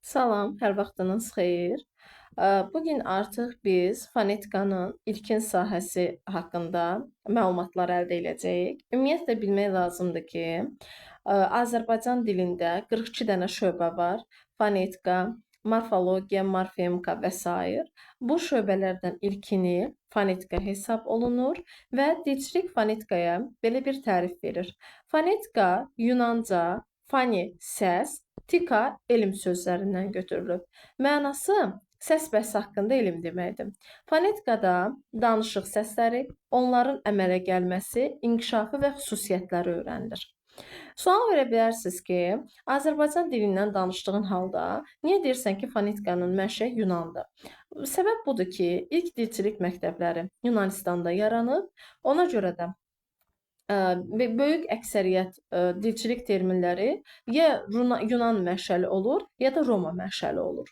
Salam, hər vaxtınız xeyir. Bugün artıq biz fonetikanın ilkin sahəsi haqqında məlumatlar əldə edəcəyik. Ümumiyyətlə bilmək lazımdır ki, Azərbaycan dilində 42 dənə şöbə var. Fonetika, morfologiya, morfemika və sair. Bu şöbələrdən ilkini fonetika hesab olunur və dilçilik fonetikaya belə bir tərif verir. Fonetika Yunanca foni səs, tika elm sözlərindən götürülüb. Mənası səs bəs haqqında elm deməkdir. Fonetikada danışıq səsləri, onların əmələ gəlməsi, inkişafı və xüsusiyyətləri öyrənilir. Sual verə bilərsiniz ki, Azərbaycan dilindən danışdığın halda niyə deyirsən ki, fonetikanın mənşəyi Yunandır? Səbəb budur ki, ilk dilçilik məktəbləri Yunanistanda yaranıb, ona görə də böyük əksəriyyət dilçilik terminləri ya Yunan mənşəli olur, ya da Roma mənşəli olur.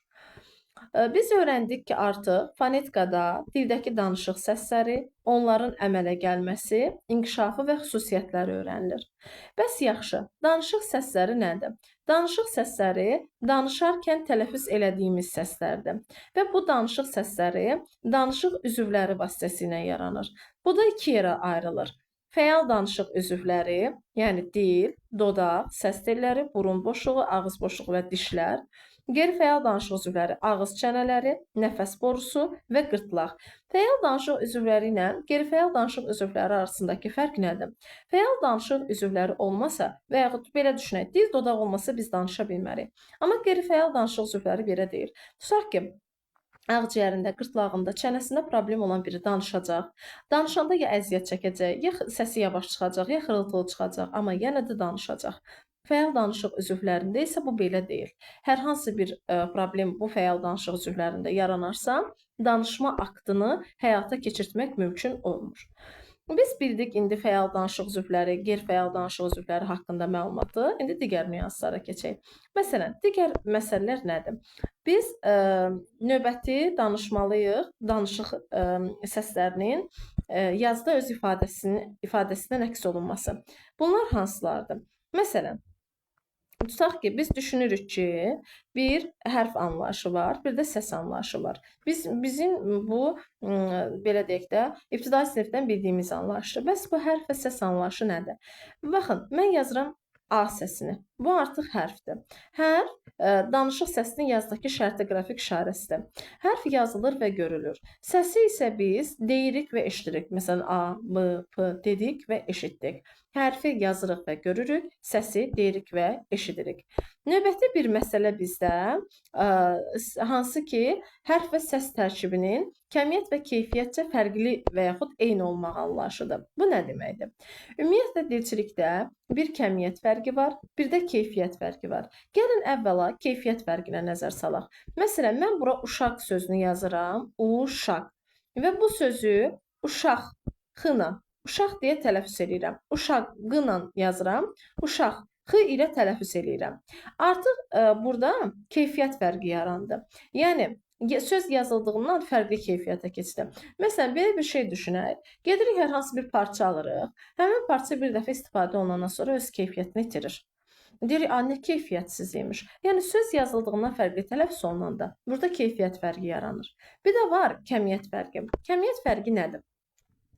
Biz öyrəndik ki, artıq fonetikada dildəki danışıq səsləri, onların əmələ gəlməsi, inkişafı və xüsusiyyətləri öyrənilir. Bəs yaxşı, danışıq səsləri nədir? Danışıq səsləri danışarkən tələffüz elədiyimiz səslərdir və bu danışıq səsləri danışıq üzvləri vasitəsilə yaranır. Bu da iki yerə ayrılır. Fəal danışıq üzvləri, yəni dil, dodaq, səs telləri, burun boşluğu, ağız boşluğu və dişlər. Qeyri-fəal danışıq üzvləri ağız çənələri, nəfəs borusu və qırtlaq. Fəal danışıq üzvləri ilə qeyri-fəal danışıq üzvləri arasındakı fərq nədir? Fəal danışıq üzvləri olmasa və yaxud belə düşünək, dil dodaq olmasa biz danışa bilmərik. Amma qeyri-fəal danışıq üzvləri belə deyil. Tutaq ki, ağciyərində, qırtlağında, çənəsində problem olan biri danışacaq. Danışanda ya əziyyət çəkəcək, ya səsi yavaş çıxacaq, ya xırıltılı çıxacaq, amma yenə də danışacaq. Fəal danışıq üzvlərində isə bu belə deyil. Hər hansı bir problem bu fəal danışıq üzvlərində yaranarsa, danışma aktını həyata keçirtmək mümkün olmur. Biz bildik indi fəal danışıq üzvləri, qeyri-fəal danışıq üzvləri haqqında məlumatı. İndi digər nüanslara keçək. Məsələn, digər məsələlər nədir? Biz növbəti danışmalıyıq, danışıq səslərinin yazıda öz ifadəsindən əks olunması. Bunlar hansılardır? Məsələn, tutaq ki, biz düşünürük ki, bir hərf anlayışı var, bir də səs anlayışı var. Bizim bu belə deyək də, ibtidai sinifdən bildiyimiz anlayışdır. Bəs bu hərf və səs anlayışı nədir? Baxın, mən yazıram A səsini. Bu artıq hərfdir. Hərf danışıq səsinin yazıdakı şərti qrafik işarəsidir. Hərf yazılır və görülür. Səsi isə biz deyirik və eşidirik. Məsələn, A, B, P dedik və eşitdik. Hərfi yazırıq və görürük, səsi deyirik və eşidirik. Növbəti bir məsələ bizdə hansı ki, hərf və səs tərkibinin kəmiyyət və keyfiyyətcə fərqli və yaxud eyni olmaq anlayışıdır. Bu nə deməkdir? Ümumiyyətlə dilçilikdə bir kəmiyyət fərqi var, bir də keyfiyyət fərqi var. Gəlin əvvəla keyfiyyət fərqinə nəzər salaq. Məsələn, mən bura uşaq sözünü yazıram, uşaq və bu sözü uşaq, xına, uşaq deyə tələffüz edirəm. Uşaq qıla yazıram, uşaq x ilə tələffüz edirəm. Artıq burada keyfiyyət fərqi yarandı. Yəni söz yazıldığından fərqli keyfiyyətə keçdi. Məsələn, belə bir şey düşünək. Gedirik hər hansı bir parça alırıq. Həmin parça bir dəfə istifadə olunandan sonra öz keyfiyyətini itirir. Deyirik, nə keyfiyyətsiz imiş. Yəni söz yazıldığından fərqli tələffüz olunanda burada keyfiyyət fərqi yaranır. Bir də var kəmiyyət fərqi. Kəmiyyət fərqi nədir?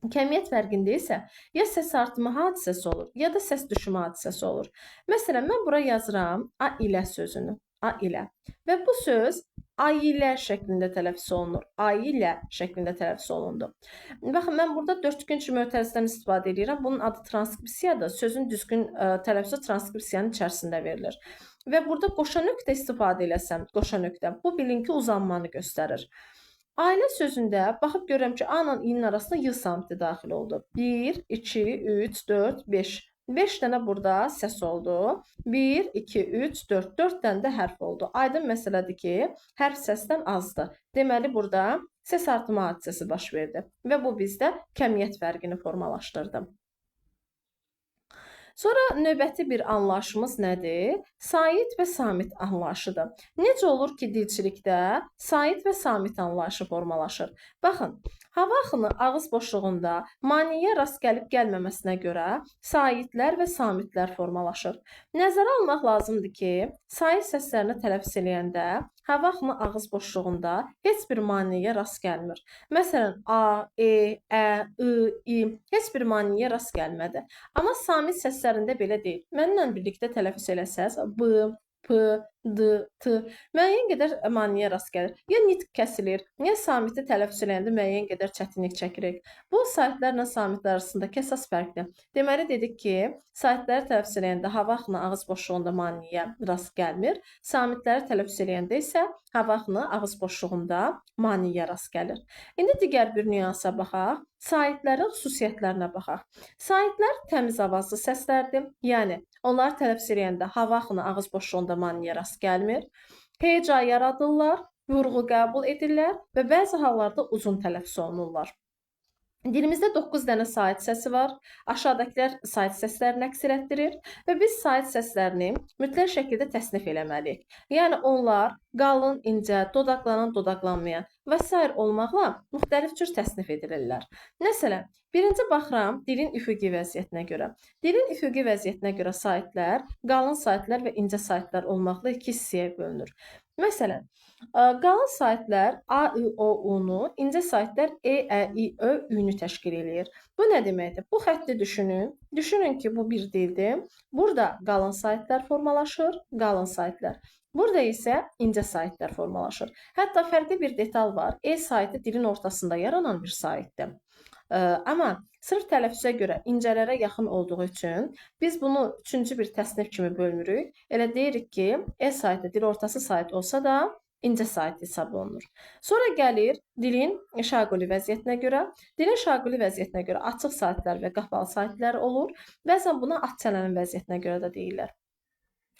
Kəmiyyət fərqində isə ya səs artımı hadisəsi olur, ya da səs düşümü hadisəsi olur. Məsələn, mən bura yazıram a ilə sözünü, a ilə və bu söz ailə şəklində tələffüz olunur. Ailə şəklində tələffüz olundu. Baxın, mən burada dördkünc mötərizədən istifadə edirəm. Bunun adı transkripsiyadır. Sözün düzgün tələffüzü transkripsiyanın içərisində verilir. Və burada qoşa nöqtə istifadə eləsəm, qoşa nöqtə, bu bilin ki, uzanmanı göstərir. Ailə sözündə baxıb görürəm ki, A ilə İ-nin arasında Y samiti daxil oldu. 1, 2, 3, 4, 5. 5 dənə burada səs oldu. 1, 2, 3, 4. 4 dənə də hərf oldu. Aydın məsələdir ki, hərf səsdən azdır. Deməli, burada səs artımı hadisəsi baş verdi və bu bizdə kəmiyyət fərqini formalaşdırdı. Sonra növbəti bir anlayışımız nədir? Sait və samit anlayışıdır. Necə olur ki, dilçilikdə sait və samit anlayışı formalaşır? Baxın, hava axını ağız boşluğunda maneəyə rast gəlib gəlməməsinə görə saitlər və samitlər formalaşır. Nəzərə almaq lazımdır ki, sait səslərini tələffüz eləyəndə hava axını ağız boşluğunda heç bir maneəyə rast gəlmir. Məsələn, a, e, ə, i heç bir maneəyə rast gəlmədi. Amma samit səslərində belə deyil. Mənimlə birlikdə tələffüz eləsəz, b, p, d, t müəyyən qədər maneəyə rast gəlir. Ya nitq kəsilir, ya samiti tələffüz eləyəndə müəyyən qədər çətinlik çəkirik. Bu saitlərlə samitlər arasındakı əsas fərqdir. Deməli dedik ki, saitləri tələffüz eləyəndə hava axını ağız boşluğunda maneəyə rast gəlmir. Samitləri tələffüz eləyəndə isə hava axını ağız boşluğunda maneəyə rast gəlir. İndi digər bir nüansa baxaq. Saitlərin xüsusiyyətlərinə baxaq. Saitlər təmiz avazlı səslərdir. Yəni, onlar tələffüz eləyəndə hava axını ağız boşluğunda maneəyə rast gəlmir. Heca yaradırlar, vurğu qəbul edirlər və bəzi hallarda uzun tələffüz olunurlar. Dilimizdə 9 dənə sait səsi var. Aşağıdakılar sait səslərini əks etdirir və biz sait səslərini mütləq şəkildə təsnif eləməliyik. Yəni onlar qalın, incə, dodaqlanan, dodaqlanmayan və s. olmaqla müxtəlif cür təsnif edilirlər. Məsələn, birinci baxıram dilin üfüqi vəziyyətinə görə. Dilin üfüqi vəziyyətinə görə saitlər, qalın saitlər və incə saitlər olmaqla iki hissəyə bölünür. Məsələn, qalın saitlər A, I, O, U-nu, incə saitlər E, Ə, İ, Ö, Ü-nü təşkil eləyir. Bu nə deməkdir? Bu xətti düşünün. Düşünün ki, bu bir dildir. Burada qalın saitlər formalaşır, qalın saitlər. Burada isə incə saitlər formalaşır. Hətta fərqli bir detal var. E saiti dilin ortasında yaranan bir saitdir. Amma sırf tələffüzə görə incələrə yaxın olduğu üçün biz bunu üçüncü bir təsnif kimi bölmürük. Elə deyirik ki, E saiti dil ortası sait olsa da incə sait hesab olunur. Sonra gəlir dilin şaquli vəziyyətinə görə. Dilin şaquli vəziyyətinə görə açıq saitlər və qapalı saitlər olur. Bəzən buna at çənənin vəziyyətinə görə də deyirlər.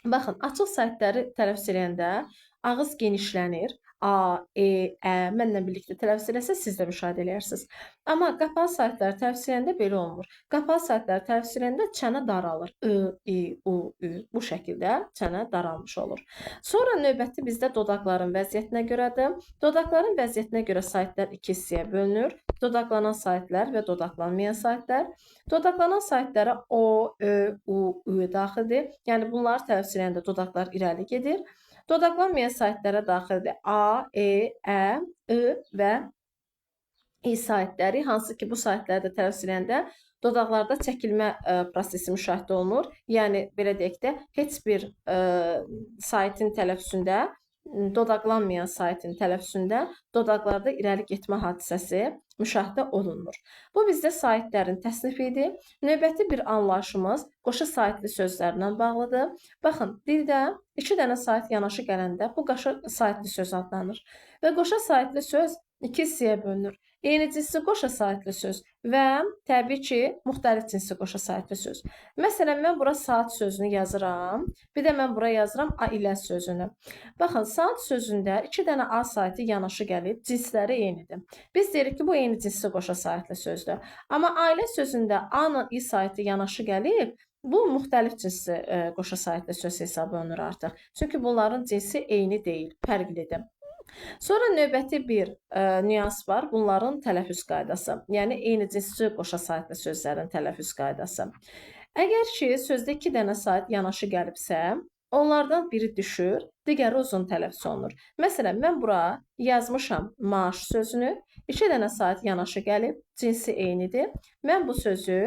Baxın, açıq saitləri tələffüz edəndə ağız genişlənir. A, E, Ə, mənlə birlikdə tələffüz eləsə siz də müşahidə edərsiniz. Amma qapalı saitləri tələffüz edəndə belə olmur. Qapalı saitləri tələffüz edəndə çənə daralır. I, I, U, Ü. Bu şəkildə çənə daralmış olur. Sonra növbəti bizdə dodaqların vəziyyətinə görədir. Dodaqların vəziyyətinə görə saitlər iki hissəyə bölünür. Dodaqlanan saitlər və dodaqlanmayan saitlər. Dodaqlanan saitlərə O, Ö, U, Ü daxildir. Yəni bunları tələffüz edəndə dodaqlar irəli gedir. Dodaqlanmayan saitlərə daxildir A, E, Ə, I və İ saitləri, hansı ki bu saitləri də tələffüz edəndə dodaqlarda çəkilmə prosesi müşahidə olunur. Yəni belə deyək də heç bir saitin tələffüzündə, dodaqlanmayan saitin tələffüzündə dodaqlarda irəli getmə hadisəsi müşahidə olunmur. Bu bizdə saitlərin təsnifidir. Növbəti bir anlayışımız qoşa saitli sözlərlə bağlıdır. Baxın, dildə 2 dənə sait yanaşı gələndə bu qoşa saitli söz adlanır. Və qoşa saitli söz iki hissəyə bölünür. Eyni cinsli qoşa saitli söz və təbii ki, müxtəlif cinsli qoşa saitli söz. Məsələn, mən bura saat sözünü yazıram, bir də mən bura yazıram ailə sözünü. Baxın, saat sözündə 2 dənə A saiti yanaşı gəlib, cinsləri eynidir. Biz deyirik ki, bu eyni cinsli qoşa saitli sözdür. Amma ailə sözündə A ilə İ saiti yanaşı gəlib, bu müxtəlif cinsli qoşa saitli söz hesab olunur artıq. Çünki bunların cinsi eyni deyil, fərqlidir. Sonra növbəti bir nüans var. Bunların tələffüz qaydası. Yəni eyni cinsli qoşa saitli sözlərin tələffüz qaydası. Əgər ki, sözdə 2 dənə sait yanaşı gəlibsə, onlardan biri düşür, digəri uzun tələffüz olunur. Məsələn, mən bura yazmışam maaş sözünü. 2 dənə sait yanaşı gəlib, cinsi eynidir. Mən bu sözü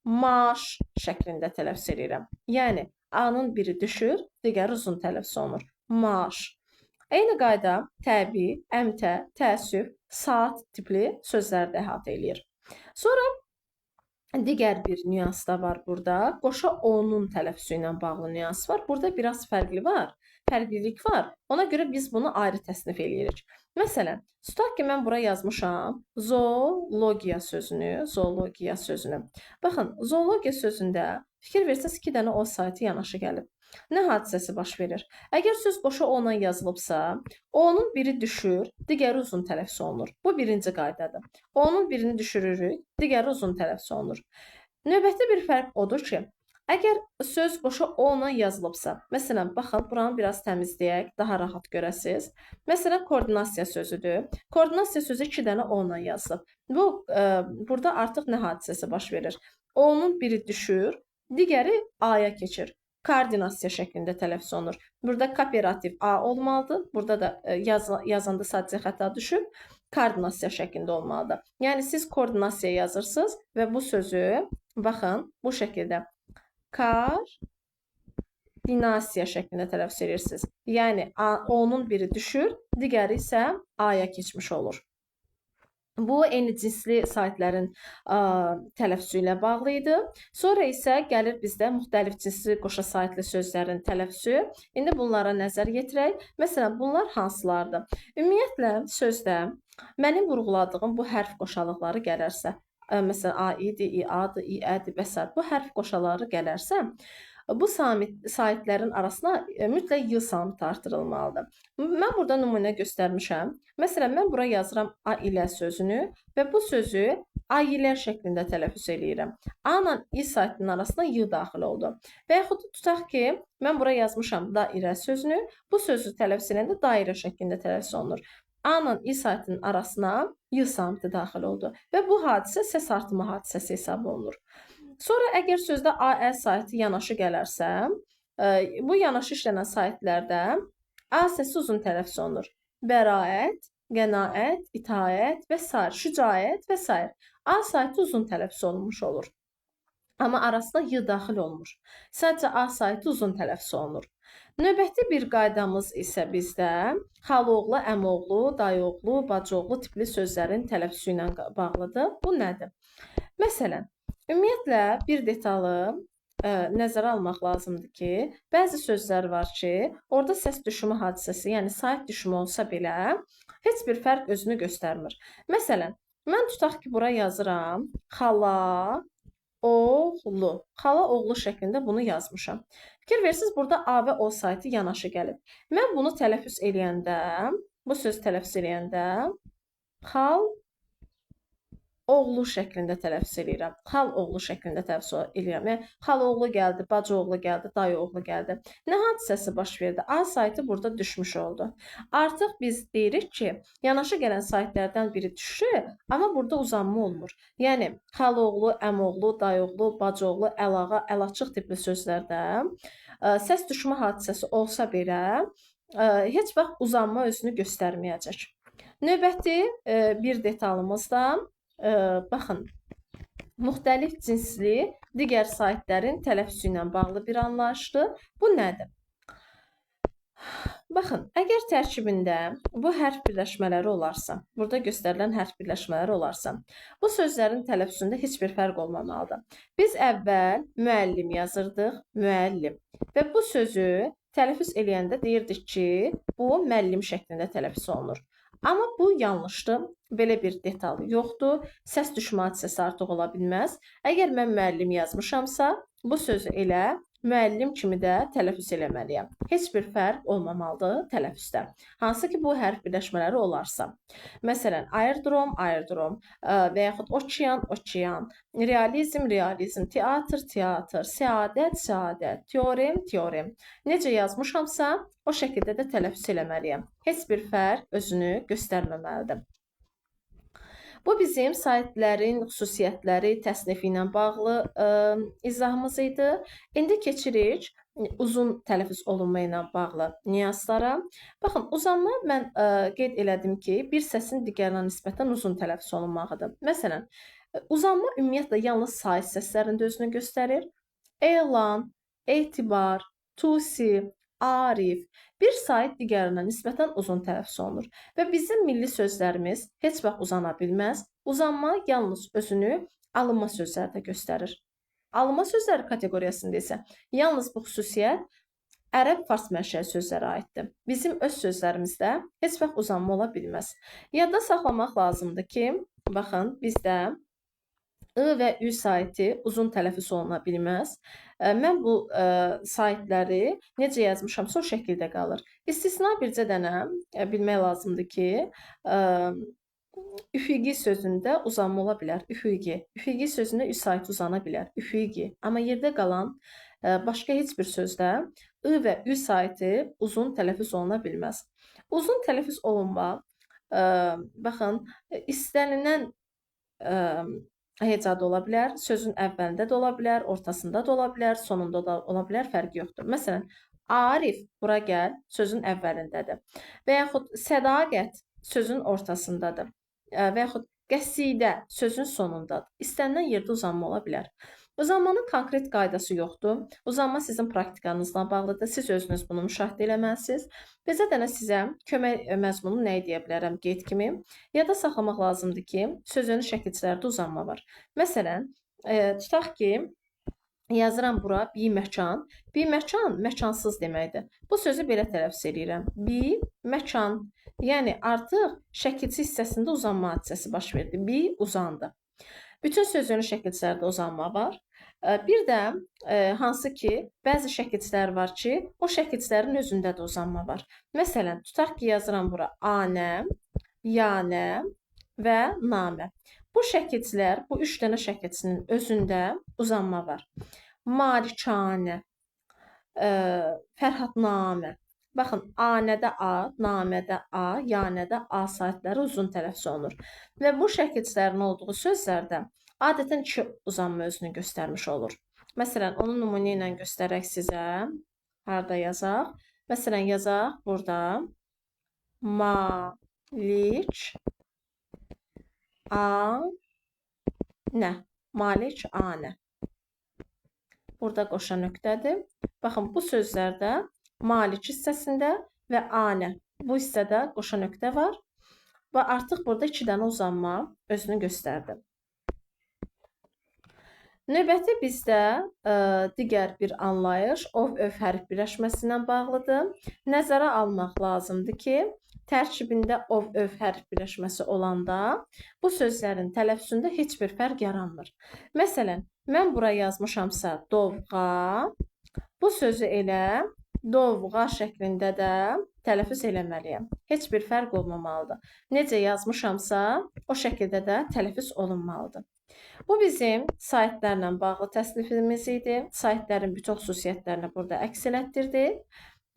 maaş şəklində tələffüz edirəm. Yəni A-nın biri düşür, digəri uzun tələffüz olunur. Maaş. Eyni qayda təbii, əmtə, təəssüf, saat tipli sözləri də əhatə eləyir. Sonra digər bir nüans da var burada. Qoşa O-nun tələffüzü ilə bağlı nüans var. Burada biraz fərqlilik var. Ona görə biz bunu ayrı təsnif eləyirik. Məsələn, tutaq ki, mən bura yazmışam zoologiya sözünü. Baxın, zoologiya sözündə fikir versəz 2 dənə O saiti yanaşı gəlib. Nə hadisəsi baş verir? Əgər söz qoşa O-la yazılıbsa, O-nun biri düşür, digəri uzun tələffüz olunur. Bu birinci qaydadır. O-nun birini düşürürük, digəri uzun tələffüz olunur. Növbəti bir fərq odur ki, Əgər söz qoşu o ilə yazılıbsa, məsələn, baxın, buranı biraz təmizləyək, daha rahat görəsiniz. Məsələn, koordinasiya sözüdür. Koordinasiya sözü 2 dənə o ilə yazılıb. Burada artıq nə hadisəsi baş verir? O-nun biri düşür, digəri A-ya keçir. Koordinasiya şəklində tələffüz olunur. Burada kooperativ A olmalıdır. Burada da yazanda sadəcə xəta düşüb. Koordinasiya şəklində olmalıdır. Yəni siz koordinasiya yazırsınız və bu sözü baxın bu şəkildə koordinasiya şəklində tələffüz edirsiniz. Yəni O-nun biri düşür, digəri isə A-ya keçmiş olur. Bu eyni cinsli saytların tələffüzü ilə bağlı idi. Sonra isə gəlir bizdə müxtəlif cinsli qoşa saytlı sözlərin tələffüzü. İndi bunlara nəzər yetirək. Məsələn, bunlar hansılardır? Ümumiyyətlə sözdə mənim vurğuladığım bu hərf qoşalıqları gələrsə, məsələn, A idi, İ-adır, İ-ədir və s. bu hərf qoşaları gələrsə, bu saitlərin arasına mütləq Y samiti artırılmalıdır. Mən burada nümunə göstərmişəm. Məsələn, mən bura yazıram A ilə sözünü və bu sözü A-lər şəklində tələffüz eləyirəm. A ilə İ saitinin arasına Y daxil oldu. Və yaxud tutaq ki, mən bura yazmışam dairə sözünü, bu sözü tələffüz edəndə dairə şəklində tələffüz olunur. A ilə İ saitinin arasına Y samiti daxil oldu və bu hadisə səs artımı hadisəsi hesab olunur. Sonra əgər sözdə A-Ə saiti yanaşı gələrsə, bu yanaşı işlənən saitlərdə A səsi uzun tələffüz olunur. Bəraət, qənaət, itaət və s. şücaət və s. A saiti uzun tələffüz olunmuş olur. Amma arasına Y daxil olmur. Sadəcə A saiti uzun tələffüz olunur. Növbəti bir qaydamız isə bizdə xaloğlu, əmoğlu, dayıoğlu, bacıoğlu tipli sözlərin tələffüzü ilə bağlıdır. Bu nədir? Məsələn, ümumiyyətlə bir detalı nəzərə almaq lazımdır ki, bəzi sözlər var ki, orada səs düşümü hadisəsi, yəni sait düşümü olsa belə, heç bir fərq özünü göstərmir. Məsələn, mən tutaq ki, bura yazıram xala, oğlu. Xala, oğlu şəklində bunu yazmışam. Fikir versiniz, burada A və O saiti yanaşı gəlib. Mən bunu tələffüz eləyəndə, bu sözü tələffüz eləyəndə xal oğlu şəklində tələffüz eləyirəm. Xal oğlu şəklində tələffüz eləyirəm. Yəni, xal oğlu gəldi, bacı oğlu gəldi, dayı oğlu gəldi. Nə hadisəsi baş verdi? A saiti burada düşmüş oldu. Artıq biz deyirik ki, yanaşı gələn saitlərdən biri düşür, amma burada uzanma olmur. Yəni, xal oğlu, əmoğlu, dayı oğlu, bacı oğlu, əlağa, əlaçıq tipli sözlərdə səs düşmə hadisəsi olsa belə, heç vaxt uzanma özünü göstərməyəcək. Növbəti bir detalımız da baxın, müxtəlif cinsli digər saitlərin tələffüzü ilə bağlı bir anlayışdır. Bu nədir? Baxın, əgər tərkibində bu hərf birləşmələri olarsa, burada göstərilən hərf birləşmələri olarsa, bu sözlərin tələffüzündə heç bir fərq olmamalıdır. Biz əvvəl müəllim yazırdıq, müəllim və bu sözü tələffüz eləyəndə deyirdik ki, bu müəllim şəklində tələffüz olunur. Amma bu yanlışdır. Belə bir detal yoxdur. Səs düşmə hadisəsi artıq ola bilməz. Əgər mən müəllim yazmışamsa, bu sözü elə müəllim kimi də tələffüz eləməliyəm. Heç bir fərq olmamalıdır tələffüzdə. Hansı ki, bu hərf birləşmələri olarsa. Məsələn, aerodrom, aerodrom və yaxud okean, okean, realizm, realizm, teatr, teatr, səadət, səadət, teorem, teorem. Necə yazmışamsa, o şəkildə də tələffüz eləməliyəm. Heç bir fərq özünü göstərməməlidir. Bu bizim saitlərin xüsusiyyətləri, təsnifi ilə bağlı izahımız idi. İndi keçirik uzun tələffüz olunma ilə bağlı nüanslara. Baxın, uzanma mən qeyd elədim ki, bir səsin digərinə nisbətən uzun tələffüz olunmağıdır. Məsələn, uzanma ümumiyyətlə yalnız sait səslərində özünü göstərir. Elan, etibar, tusi, arif, bir sait digərinə nisbətən uzun tələffüz olunur. Və bizim milli sözlərimiz heç vaxt uzana bilməz. Uzanma yalnız özünü alınma sözlərdə göstərir. Alınma sözləri kateqoriyasında isə yalnız bu xüsusiyyət ərəb fars mənşəli sözlərə aiddir. Bizim öz sözlərimizdə heç vaxt uzanma ola bilməz. Yadda saxlamaq lazımdır ki, baxın, bizdə I və Ü saiti uzun tələffüz oluna bilməz. Mən bu saitləri necə yazmışamsa o şəkildə qalır. İstisna bircə dənə bilmək lazımdır ki, Üfüqi sözündə uzanma ola bilər. Üfüqi. Üfüqi sözündə ü saiti uzana bilər. Üfüqi. Amma yerdə qalan başqa heç bir sözdə ı və ü saiti uzun tələffüz oluna bilməz. Uzun tələffüz olunmaq, baxın, istənilən hecadə ola bilər, sözün əvvəlində də ola bilər, ortasında da ola bilər, sonunda da ola bilər, fərqi yoxdur. Məsələn, Arif bura gəl sözün əvvəlindədir. Və yaxud sədaqət sözün ortasındadır. Və yaxud qəsidə sözün sonundadır. İstənilən yerdə uzanma ola bilər. Uzanmanın konkret qaydası yoxdur. Uzanma sizin praktikanızla bağlıdır. Siz özünüz bunu müşahidə eləməlisiniz. Bizə dənə sizə kömək məzmunu nəyi deyə bilərəm qeyd kimi? Yada saxlamaq lazımdır ki, sözünün şəkilçilərdə uzanma var. Məsələn, tutaq ki, yazıram bura biməkan. Biməkan məkansız deməkdir. Bu sözü belə tələffüz edirəm. Biməkan. Yəni artıq şəkilçi hissəsində uzanma hadisəsi baş verdi. Bi uzandı. Bütün sözünün şəkilçilərdə uzanma var. Bir də hansı ki, bəzi şəkilçilər var ki, o şəkilçilərin özündə də uzanma var. Məsələn, tutaq ki, yazıram bura anə, yanə və namə. Bu şəkilçilər, bu 3 dənə şəkilçinin özündə uzanma var. Malikanə, Fərhadnamə. Baxın, anədə A, namədə A, yanədə A saitləri uzun tələffüz olunur. Və bu şəkilçilərin olduğu sözlərdə adətən 2 uzanma özünü göstərmiş olur. Məsələn, onu nümunə ilə göstərək sizə. Harda yazaq? Məsələn, yazaq burada. Malik anə. Malik anə. Burada qoşa nöqtədir. Baxın, bu sözlərdə malik hissəsində və anə. Bu hissədə qoşa nöqtə var. Və artıq burada 2 dənə uzanma özünü göstərdi. Növbəti bizdə digər bir anlayış ov-öv hərf birləşməsi ilə bağlıdır. Nəzərə almaq lazımdır ki, tərkibində ov-öv hərf birləşməsi olanda bu sözlərin tələffüzündə heç bir fərq yaranmır. Məsələn, mən bura yazmışamsa dovğa, bu sözü elə dovğa şəklində də tələffüz eləməliyəm. Heç bir fərq olmamalıdır. Necə yazmışamsa, o şəkildə də tələffüz olunmalıdır. Bu bizim saitlərlə bağlı təsnifimiz idi. Saitlərin bütün xüsusiyyətlərini burada əks elətdirdik.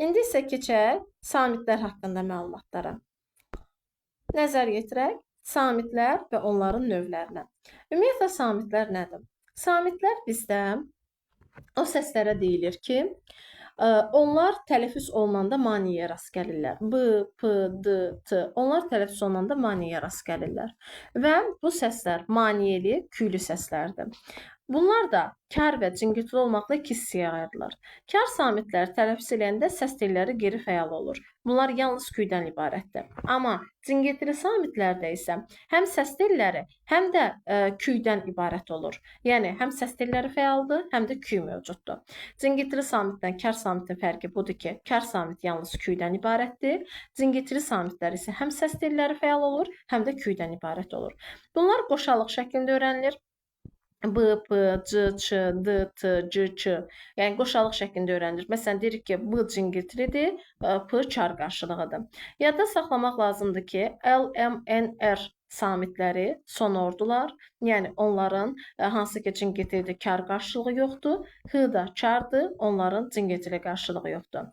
İndi isə keçək samitlər haqqında məlumatlara. Nəzər yetirək samitlər və onların növlərinə. Ümumiyyətlə samitlər nədir? Samitlər bizdə o səslərə deyilir ki, onlar tələffüz olunanda maneəyə rast gəlirlər. B, P, D, T. Onlar tələffüz olunanda maneəyə rast gəlirlər. Və bu səslər maneəli, küylü səslərdir. Bunlar da kar və cingiltili olmaqla iki hissəyə ayrılır. Kar samitləri tələffüz edəndə səs telləri geri fəal olur. Bunlar yalnız kuydən ibarətdir. Amma cingiltili samitlərdə isə həm səs telləri, həm də kuydən ibarət olur. Yəni həm səs telləri fəaldır, həm də küy mövcuddur. Cingiltili samitdən kar samitin fərqi budur ki, kar samit yalnız kuydən ibarətdir. Cingiltili samitlər isə həm səs telləri fəal olur, həm də kuydən ibarət olur. Bunlar qoşalıq şəklində öyrənilir. B, P, C, Ç, D, T, C, Ç. Yəni qoşalıq şəklində öyrənilir. Məsələn, deyirik ki, B cingiltilidir, P kar qarşılığıdır. Yadda saxlamaq lazımdır ki, L, M, N, R samitləri sonordular. Yəni onların hansı ki cingiltilidir, kar qarşılığı yoxdur. H da kardır, onların cingiltili qarşılığı yoxdur.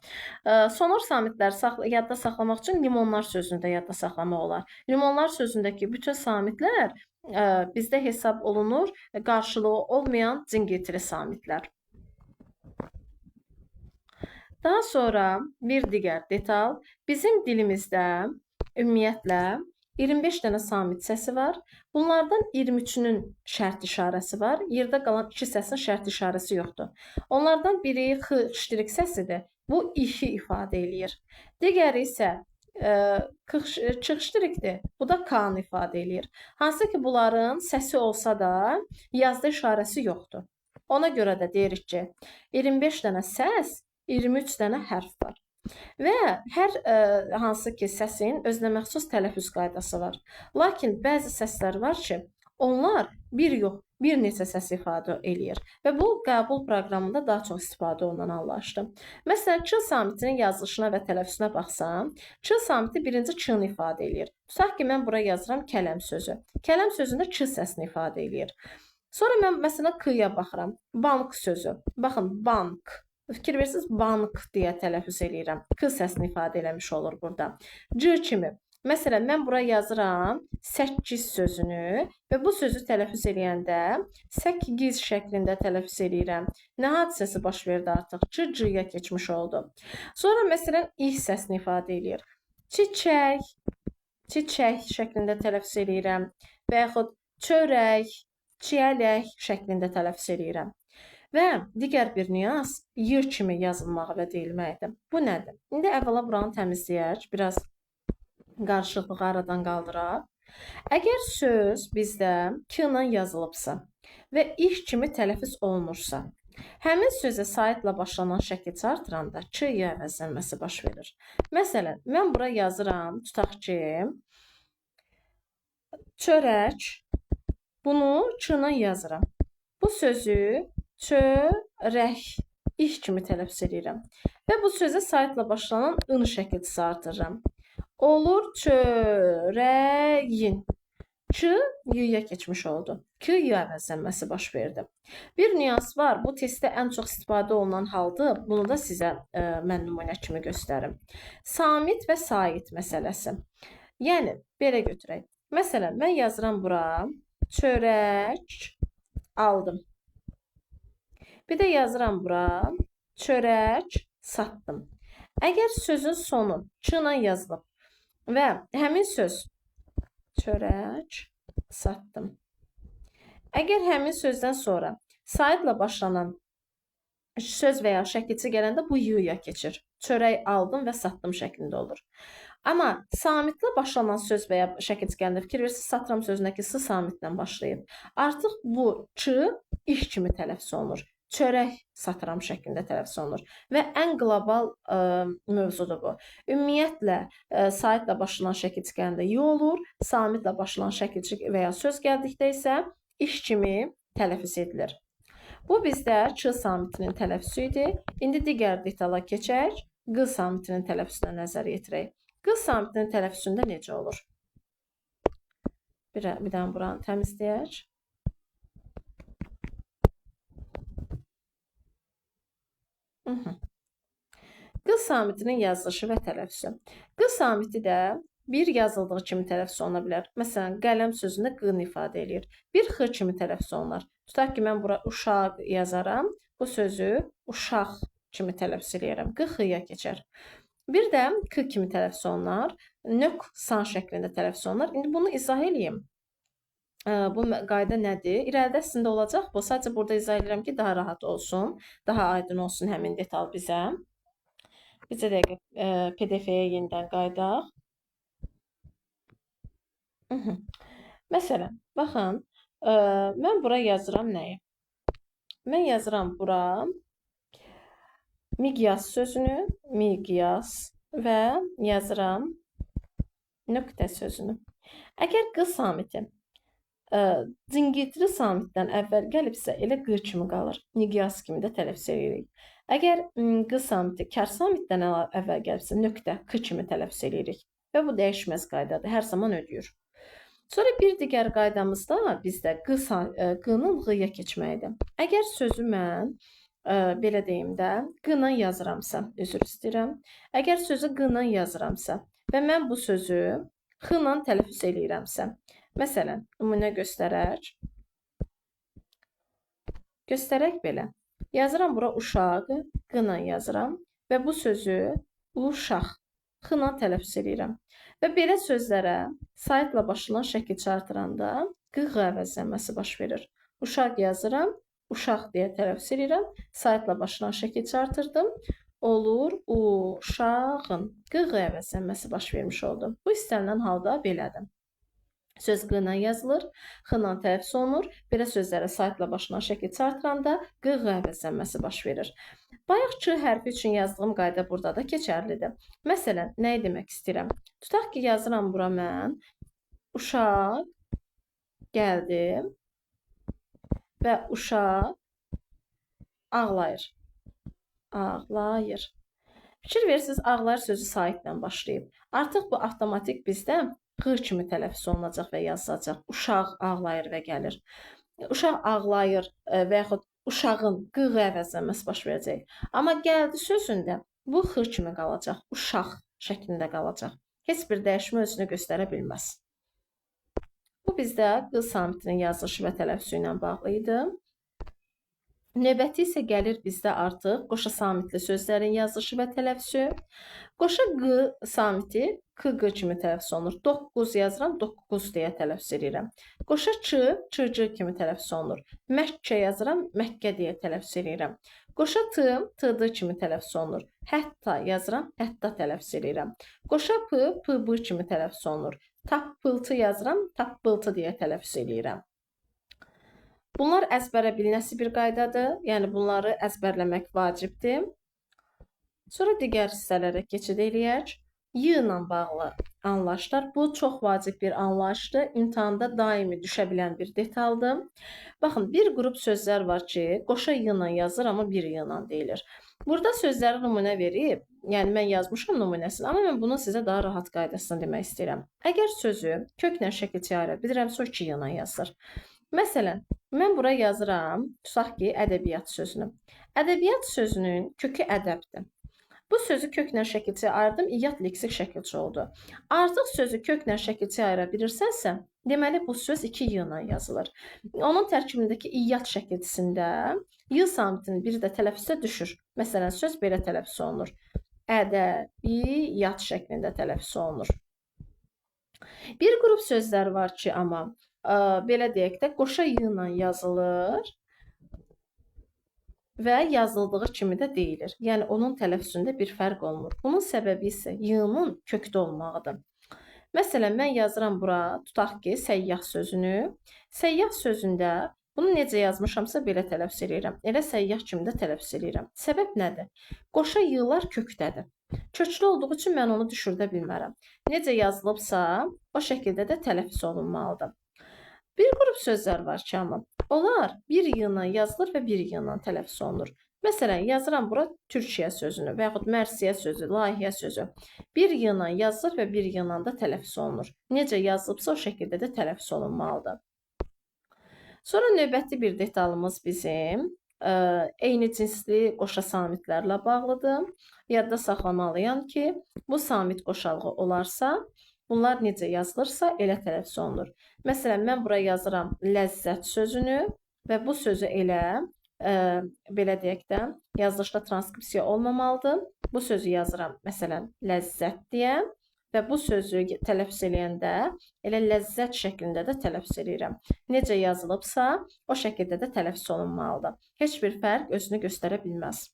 Sonor samitləri yadda saxlamaq üçün limonlar sözünü də yadda saxlamaq olar. Limonlar sözündəki bütün samitlər bizdə hesab olunur qarşılığı olmayan cingiltili samitlər. Daha sonra bir digər detal, bizim dilimizdə ümumiyyətlə 25 dənə samit səsi var. Bunlardan 23-ünün şərt işarəsi var. Yerdə qalan 2 səsin şərt işarəsi yoxdur. Onlardan biri x iştirik səsidir. Bu i-i ifadə eləyir. Digəri isə çıxışdirikdir. Bu da k-nı ifadə eləyir. Hansı ki, bunların səsi olsa da yazda işarəsi yoxdur. Ona görə də deyirik ki, 25 dənə səs, 23 dənə hərf var. Və hər hansı ki, səsin özünə məxsus tələffüz qaydası var. Lakin bəzi səslər var ki, onlar bir yox, bir neçə səs ifadə eləyir və bu qəbul proqramında daha çox istifadə olunan anlayışdır. Məsələn, ç samitinin yazılışına və tələffüzünə baxsam, ç samiti birinci ç-nı ifadə eləyir. Tutaq ki, mən bura yazıram kələm sözü. Kələm sözündə ç səsini ifadə eləyir. Sonra mən məsələn k-ya baxıram. Bank sözü. Baxın, bank. Fikir verirsiniz, bank deyə tələffüz eləyirəm. K səsini ifadə eləmiş olur burada. C kimi. Məsələn, mən bura yazıram 8 sözünü və bu sözü tələffüz eləyəndə 8 şəklində tələffüz eləyirəm. Nə hadisəsi baş verdi artıq? C-yə keçmiş oldu. Sonra məsələn, i səsini ifadə eləyir. Çiçək, çiçək şəklində tələffüz eləyirəm və yaxud çörək, çiyələk şəklində tələffüz eləyirəm. Və digər bir nüans y kimi yazılmağı və deyilməkdir. Bu nədir? İndi əvvəla buranı təmizləyək, biraz qarışıqlığı aradan qaldıraq. Əgər söz bizdə k ilə yazılıbsa və ix kimi tələffüz olunursa, həmin sözə saitlə başlanan şəkil artıranda ç-yə əvəzlənməsi baş verir. Məsələn, mən bura yazıram, tutaq ki, çörək. Bunu ç-la yazıram. Bu sözü çörək ix kimi tələffüz edirəm. Və bu sözə saitlə başlanan ın şəkilçisi artırıram. Olur çörəyin. Ç y-yə keçmiş oldu. K-y əvəzlənməsi baş verdi. Bir nüans var. Bu testdə ən çox istifadə olunan haldır. Bunu da sizə mən nümunə kimi göstərim. Samit və sait məsələsi. Yəni, belə götürək. Məsələn, mən yazıram bura. Çörək aldım. Bir də yazıram bura. Çörək satdım. Əgər sözün sonu ç-la yazılıb və həmin söz çörək satdım. Əgər həmin sözdən sonra saitlə başlanan söz və ya şəkilçi gələndə bu y-ya keçir. Çörək aldım və satdım şəklində olur. Amma samitlə başlanan söz və ya şəkilçi gələndə fikir verirsiniz, satıram sözündəki s samitlə başlayıb. Artıq bu ç ix kimi tələffüz olunur. Çörək satıram şəklində tələffüz olunur. Və ən qlobal mövzudur bu. Ümumiyyətlə, saitlə başlanan şəkilçi gələndə y olur, samitlə başlanan şəkilçi və ya söz gəldikdə isə ix kimi tələffüz edilir. Bu bizdə ç samitinin tələffüzü idi. İndi digər detala keçək. Q samitinin tələffüzünə nəzər yetirək. Q samitinin tələffüzündə necə olur? Birdən buranı təmizləyək. Q samitinin yazılışı və tələffüzü. Q samiti də bir yazıldığı kimi tələffüz oluna bilər. Məsələn, qələm sözündə q-nı ifadə edir. Bir x kimi tələffüz olunur. Tutaq ki, mən bura uşaq yazaram. Bu sözü uşaq kimi tələffüz edirəm. Q x-ya keçər. Bir də k kimi tələffüz olunar. Nök san şəklində tələffüz olunur. İndi bunu izah edeyim. Bu qayda nədir? İrəlidə sizin də olacaq bu. Sadəcə burada izah edirəm ki, daha rahat olsun, daha aydın olsun həmin detal bizə. Bizə dəqiqə PDF-yə yenidən qaydaq. Məsələn, baxın, mən bura yazıram nəyi? Mən yazıram bura miqyas sözünü, miqyas və yazıram nöqtə sözünü. Əgər q samiti Cingiltili samitdən əvvəl gəlibsə, elə q kimi qalır. Miqyas kimi də tələffüz edirik. Əgər q samiti kar samitdən əvvəl gəlibsə, nöqtə k kimi tələffüz edirik. Və bu dəyişməz qaydadır. Hər zaman ödəyir. Sonra bir digər qaydamız da bizdə q-nın ğ-ya keçməyidir. Əgər sözü mən belə deyim də, q-la yazıramsa, üzr istəyirəm. Əgər sözü q-la yazıramsa və mən bu sözü x-la tələffüz eləyirəmsə, məsələn, nümunə göstərək. Göstərək belə. Yazıram bura uşaq, q-la yazıram və bu sözü uşaq, x-la tələffüz eləyirəm. Və belə sözlərə saitlə başlanan şəkilçi artıranda q əvəzlənməsi baş verir. Uşaq yazıram, uşaq deyə tələffüz edirəm. Saitlə başlanan şəkilçi artırdım. Olur uşağın. Q əvəzlənməsi baş vermiş oldu. Bu istənilən halda belədir. Söz q-la yazılır, x-la tələffüz olunur. Belə sözlərə saitlə başlanan şəkilçi artıranda q əvəzlənməsi baş verir. Bayaq ç hərfi üçün yazdığım qayda burada da keçərlidir. Məsələn, nə demək istəyirəm? Tutaq ki, yazıram bura mən. Uşaq gəldi. və uşaq ağlayır. Ağlayır. Fikir verirsiniz, ağlayır sözü saitlə başlayıb. Artıq bu avtomatik bizdə q kimi tələffüz olunacaq və yazılacaq. Uşaq ağlayır və gəlir. Uşaq ağlayır və yaxud uşağın q əvəzlənməsi baş verəcək. Amma gəldi sözündə bu x kimi qalacaq. Uşaq şəklində qalacaq. Heç bir dəyişmə özünü göstərə bilməz. Bu bizdə q samitinin yazılışı və tələffüzü ilə bağlı idi. Növbəti isə gəlir bizdə artıq qoşa samitli sözlərin yazılışı və tələffüzü. Qoşa q samiti kq kimi tələffüz olunur. 9 yazıram, 9 deyə tələffüz edirəm. Qoşa çc kimi tələffüz olunur. Məkkə yazıram, Məkkə deyə tələffüz edirəm. Qoşa td kimi tələffüz olunur. Hətta yazıram, hətta tələffüz edirəm. Qoşa pb kimi tələffüz olunur. Tappıltı yazıram, tappıltı deyə tələffüz edirəm. Bunlar əzbərə bilinəsi bir qaydadır. Yəni bunları əzbərləmək vacibdir. Sonra digər hissələrə keçid eləyək. Y ilə bağlı anlayışlar. Bu çox vacib bir anlayışdır. İmtahanda daimi düşə bilən bir detaldır. Baxın, bir qrup sözlər var ki, qoşa y ilə yazılır, amma bir y ilə deyilir. Burada sözləri nümunə verib, yəni mən yazmışam nümunəsini, amma mən bunu sizə daha rahat qaydasını demək istəyirəm. Əgər sözü köklə şəkilçi ayıra bilirəmsə, o 2 y ilə yazılır. Məsələn, mən bura yazıram, tutaq ki, ədəbiyyat sözünü. Ədəbiyyat sözünün kökü ədəbdir. Bu sözü köklə şəkilçi ayırdım, iyyat leksik şəkilçi oldu. Artıq sözü köklə şəkilçi ayıra bilirsənsə, deməli bu söz 2 y ilə yazılır. Onun tərkibindəki iyyat şəkilçisində y samitinin biri də tələffüzə düşür. Məsələn, söz belə tələffüz olunur. Ədəbiyyat şəklində tələffüz olunur. Bir qrup sözlər var ki, amma belə deyək də, qoşa y ilə yazılır və yazıldığı kimi də deyilir. Yəni, onun tələffüzündə bir fərq olmur. Bunun səbəbi isə y-nın kökdə olmağıdır. Məsələn, mən yazıram bura, tutaq ki, səyyah sözünü. Səyyah sözündə bunu necə yazmışamsa belə tələffüz edirəm. Elə səyyah kimi də tələffüz edirəm. Səbəb nədir? Qoşa y-lar kökdədir. Köklü olduğu üçün mən onu düşürdə bilmərəm. Necə yazılıbsa, o şəkildə də tələffüz olunmalıdır. Bir qrup sözlər var ki, amma onlar bir y ilə yazılır və bir y ilə tələffüz olunur. Məsələn, yazıram bura Türkiyə sözünü və yaxud Mərsiyə sözü, layihə sözü. Bir y ilə yazılır və bir y ilə də tələffüz olunur. Necə yazılıbsa, o şəkildə də tələffüz olunmalıdır. Sonra növbəti bir detalımız bizim eyni cinsli qoşa samitlərlə bağlıdır. Yadda saxlamalıyam ki, bu samit qoşalığı olarsa, bunlar necə yazılırsa, elə tələffüz olunur. Məsələn, mən bura yazıram ləzzət sözünü və bu sözü elə, belə deyək də, yazılışda transkripsiya olmamalıdır. Bu sözü yazıram, məsələn, ləzzət deyə və bu sözü tələffüz eləyəndə elə ləzzət şəklində də tələffüz edirəm. Necə yazılıbsa, o şəkildə də tələffüz olunmalıdır. Heç bir fərq özünü göstərə bilməz.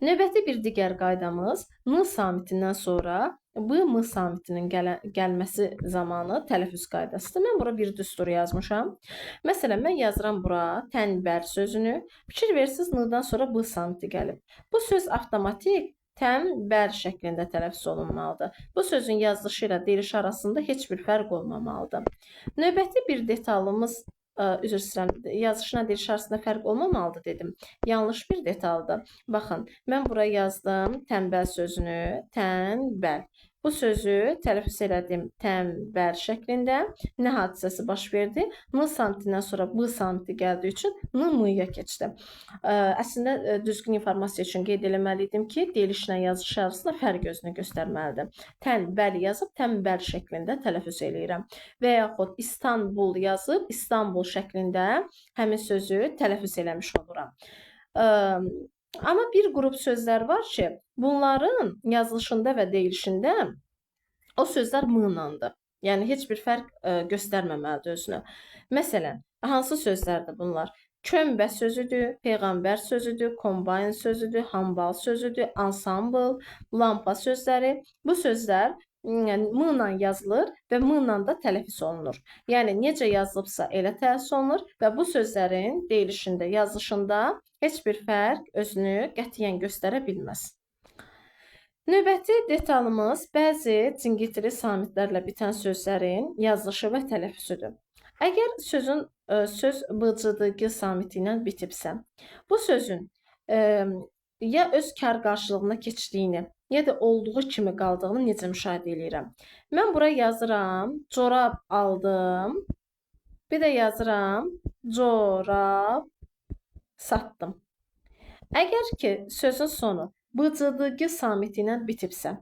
Növbəti bir digər qaydamız n samitindən sonra b-m samitinin gəlməsi zamanı tələffüz qaydasıdır. Mən bura bir düstur yazmışam. Məsələn, mən yazıram bura tənbər sözünü. Fikir verirsiniz, n-dan sonra b samiti gəlib. Bu söz avtomatik tənbər şəklində tələffüz olunmalıdır. Bu sözün yazılışı ilə deyilişi arasında heç bir fərq olmamalıdır. Növbəti bir detalımız, üzr istəyirəm, yazılışla deyilişi arasında fərq olmamalıdır dedim. Yanlış bir detaldır. Baxın, mən bura yazdım tənbəl sözünü, tənbəl. Bu sözü tələffüz elədim tənbəl şəklində. Nə hadisəsi baş verdi? N samitindən sonra b samiti gəldiyi üçün n m-ya keçdi. Əslində düzgün informasiya üçün qeyd eləməliydim ki, deyilişlə yazılış arasında fərq özünü göstərməlidir. Tənbəl yazıb tənbəl şəklində tələffüz eləyirəm. Və yaxud İstanbul yazıb İstanbul şəklində həmin sözü tələffüz eləmiş oluram. Amma bir qrup sözlər var ki, bunların yazılışında və deyilişində o sözlər m-landır. Yəni, heç bir fərq göstərməməlidir özünü. Məsələn, hansı sözlərdir bunlar? Kömbə sözüdür, peyğəmbər sözüdür, kombayn sözüdür, hambal sözüdür, ansambl, lampa sözləri. Bu sözlər m-la yazılır və m-la da tələffüz olunur. Yəni, necə yazılıbsa elə tələffüz olunur və bu sözlərin deyilişində, yazılışında heç bir fərq özünü qətiyyən göstərə bilməz. Növbəti detalımız bəzi cingitili samitlərlə bitən sözlərin yazılışı və tələffüzüdür. Əgər söz bıcıdığı samiti ilə bitibsə, bu sözün e, ya öz kar qarşılığına keçdiyini, ya da olduğu kimi qaldığını necə müşahidə edirəm? Mən bura yazıram, corab aldım. Bir də yazıram, corab satdım. Əgər ki, sözün sonu bıcıdığı samiti ilə bitibsə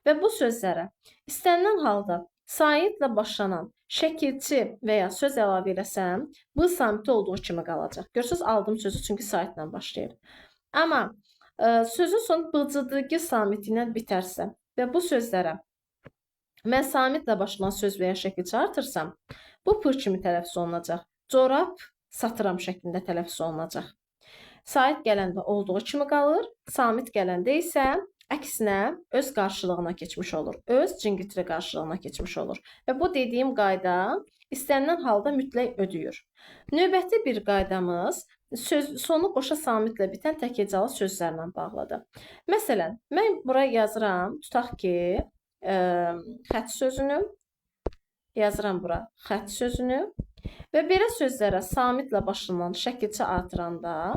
və bu sözlərə istənilən halda saitlə başlanan şəkilçi və ya söz əlavə eləsəm, bu samiti olduğu kimi qalacaq. Görürsüz, aldım sözü çünki saitlə başlayır. Amma sözün sonu bıcıdığı samiti ilə bitərsə və bu sözlərə mən samitlə başlayan söz və ya şəkilçi artırsam, bu pır kimi tələffüz olunacaq. Corab satıram şəklində tələffüz olunacaq. Sait gələndə olduğu kimi qalır, samit gələndə isə əksinə öz qarşılığına keçmiş olur. Öz cingitri qarşılığına keçmiş olur. Və bu dediyim qayda istənilən halda mütləq ödəyir. Növbəti bir qaydamız sonu qoşa samitlə bitən təkhecalı sözlərlə bağlıdır. Məsələn, mən bura yazıram, tutaq ki, xətt sözünü, yazıram bura xətt sözünü. Və belə sözlərə samitlə başlanan şəkilçi artıranda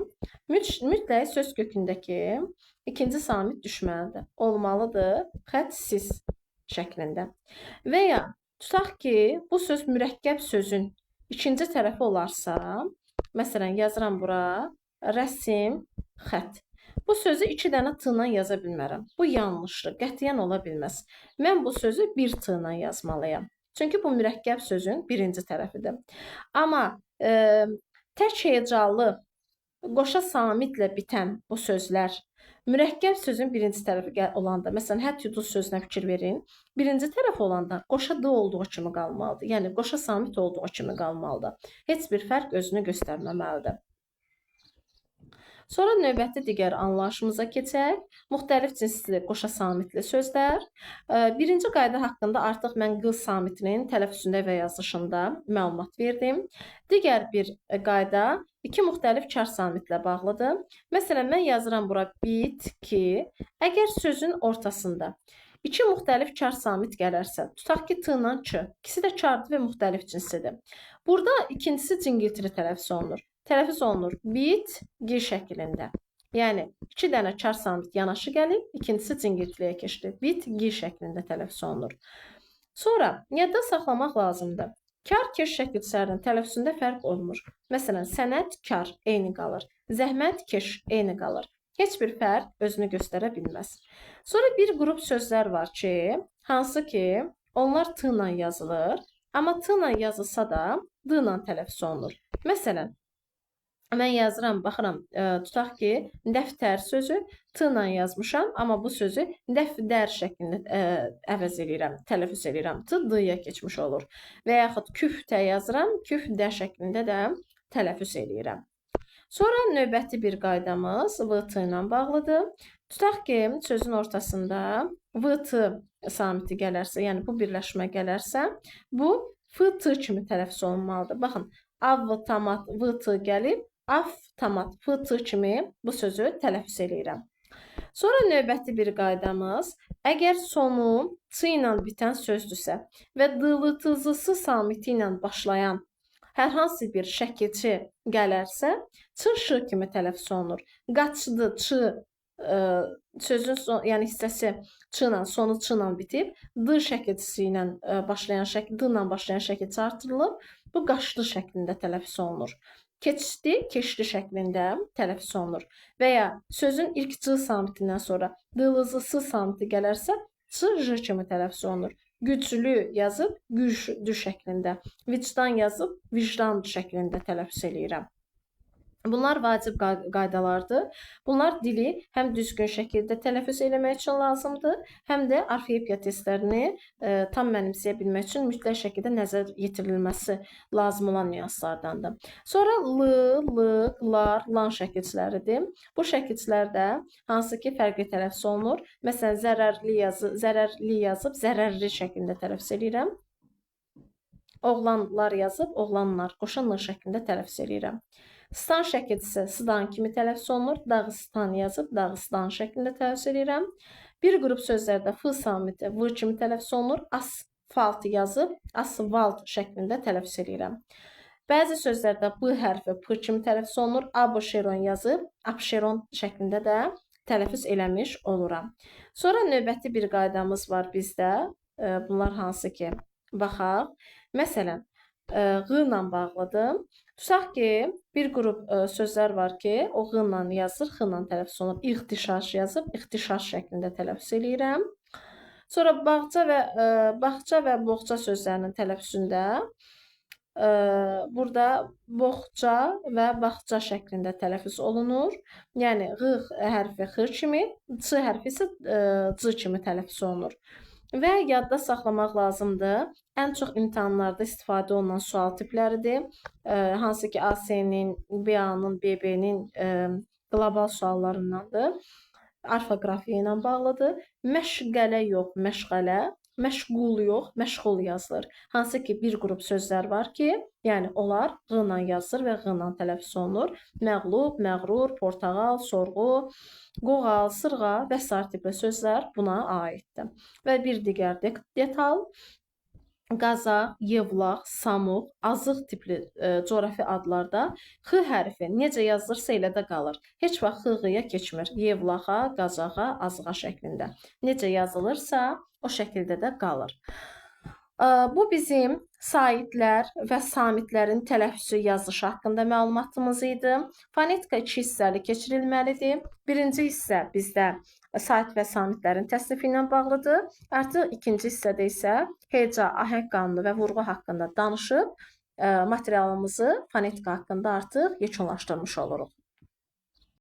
mütləq söz kökündəki ikinci samit düşməlidir. Olmalıdır xətsiz şəklində. Və ya tutaq ki, bu söz mürəkkəb sözün ikinci tərəfi olarsa, məsələn, yazıram bura rəsm, xətt. Bu sözü 2 dənə t ilə yaza bilmərəm. Bu yanlışdır, qətiyyən ola bilməz. Mən bu sözü 1 t ilə yazmalıyam. Çünki bu mürəkkəb sözün birinci tərəfidir. Amma tək hecalı qoşa samitlə bitən bu sözlər mürəkkəb sözün birinci tərəfi olanda, məsələn, hətt yuduz sözünə fikir verin. Birinci tərəf olanda qoşa d olduğu kimi qalmalıdır. Yəni qoşa samit olduğu kimi qalmalıdır. Heç bir fərq özünü göstərməməlidir. Sonra növbəti digər anlayışımıza keçək. Müxtəlif cinsli qoşa samitli sözlər. Birinci qayda haqqında artıq mən q samitinin tələffüzündə və yazılışında məlumat verdim. Digər bir qayda iki müxtəlif kar samitlə bağlıdır. Məsələn, mən yazıram bura bitki. Əgər sözün ortasında iki müxtəlif kar samit gələrsə, tutaq ki, t ilə ç. İkisi də kardır və müxtəlif cinsidir. Burada ikincisi cingiltili tələffüz olunur. Tələffüz olunur bitki şəklində. Yəni 2 dənə kar samit yanaşı gəlib, ikincisi cingiltiliyə keçdi. Bitki şəklində tələffüz olunur. Sonra yadda saxlamaq lazımdır. Kar-keş şəkilçilərinin tələffüzündə fərq olmur. Məsələn, sənətkar eyni qalır, zəhmətkeş eyni qalır. Heç bir fərq özünü göstərə bilməz. Sonra bir qrup sözlər var ki, hansı ki, onlar t ilə yazılır, amma t ilə yazılsa da d ilə tələffüz olunur. Məsələn, mən yazıram, baxıram, tutaq ki, dəftər sözü t ilə yazmışam, amma bu sözü dəfdər şəklində əvəz edirəm, tələffüz edirəm. T d-ya keçmiş olur. Və yaxud küftə yazıram, küfdə şəklində də tələffüz edirəm. Sonra növbəti bir qaydamız vt ilə bağlıdır. Tutaq ki, sözün ortasında vt samiti gələrsə, yəni bu birləşmə gələrsə, bu ft kimi tələffüz olunmalıdır. Baxın, avtomat vt gəlib, avtomat ft kimi bu sözü tələffüz edirəm. Sonra növbəti bir qaydamız, əgər sonu t ilə bitən sözdürsə və dılıtızısı samiti ilə başlayan hər hansı bir şəkilçi gələrsə, ç kimi tələffüz olunur. Qaçdı, ç sözün yəni hissəsi ç ilə, sonu ç ilə bitib, d şəkilçisi ilə başlayan şəkil, d ilə başlayan şəkilçi artırılıb, bu qaçdı şəklində tələffüz olunur. Keçdi, keçdi şəklində tələffüz olunur. Və ya sözün ilk c samitindən sonra dılızısı samiti gələrsə, ç kimi tələffüz olunur. Güclü yazıb güclü şəklində, vicdan yazıb vicdan şəklində tələffüz edirəm. Bunlar vacib qaydalardır. Bunlar dili həm düzgün şəkildə tələffüz eləmək üçün lazımdır, həm də orfoepiya testlərini tam mənimsəyə bilmək üçün mütləq şəkildə nəzər yetirilməsi lazım olan nüanslardandır. Sonra lar, lan şəkilçiləridir. Bu şəkilçilər də hansı ki fərqli tələffüz olunur. Məsələn, zərərli yazıb zərərli şəklində tələffüz edirəm. Oğlanlar yazıb oğlanlar qoşa n şəklində tələffüz edirəm. Stan şəkilçisi sıdan kimi tələffüz olunur. Dağıstan yazıb Dağıstan şəklində tələffüz edirəm. Bir qrup sözlərdə f samiti v kimi tələffüz olunur. asfalt yazıb asfalt şəklində tələffüz edirəm. Bəzi sözlərdə B hərfi P kimi tələffüz olunur. Abşeron yazıb Abşeron şəklində də tələffüz eləmiş oluram. Sonra növbəti bir qaydamız var bizdə. Bunlar hansı ki, baxaq. Məsələn, Q ilə bağlıdır. Tutaq ki, bir qrup sözlər var ki, o Q ilə yazır, X ilə tələffüz olunur. İxtişaş yazıb, ixtişaş şəklində tələffüz eləyirəm. Sonra bağça və boğça sözlərinin tələffüzündə burada boğça və bağça şəklində tələffüz olunur. Yəni Q hərfi X kimi, Ç hərfi isə C kimi tələffüz olunur. Və yadda saxlamaq lazımdır. Ən çox imtahanlarda istifadə olunan sual tipləridir. Hansı ki, AS-nin, BA-nın, BB-nin qlobal suallarındandır. Orfoqrafiya ilə bağlıdır. Məşğələ yox, məşğələ. Məşğul yox, məşğul yazılır. Hansı ki, bir qrup sözlər var ki, yəni onlar Q ilə yazılır və Q ilə tələffüz olunur. Məğlub, məğrur, portağal, sorğu, qoğal, sırğa və s. tipli sözlər buna aiddir. Və bir digər detal, qazaq, yevlaq, samuq, azıq tipli coğrafi adlarda X hərfi necə yazılırsa elə də qalır. Heç vaxt X-ya keçmir. Yevlağa, qazağa, azığa şəklində. Necə yazılırsa o şəkildə də qalır. Bu bizim saitlər və samitlərin tələffüzü yazışı haqqında məlumatımız idi. Fonetika 2 hissəli keçirilməlidir. Birinci hissə bizdə sait və samitlərin təsnifi ilə bağlıdır. Artıq ikinci hissədə isə heca, ahəng qanunu və vurğu haqqında danışıb materialımızı fonetika haqqında artıq yekunlaşdırmış oluruq.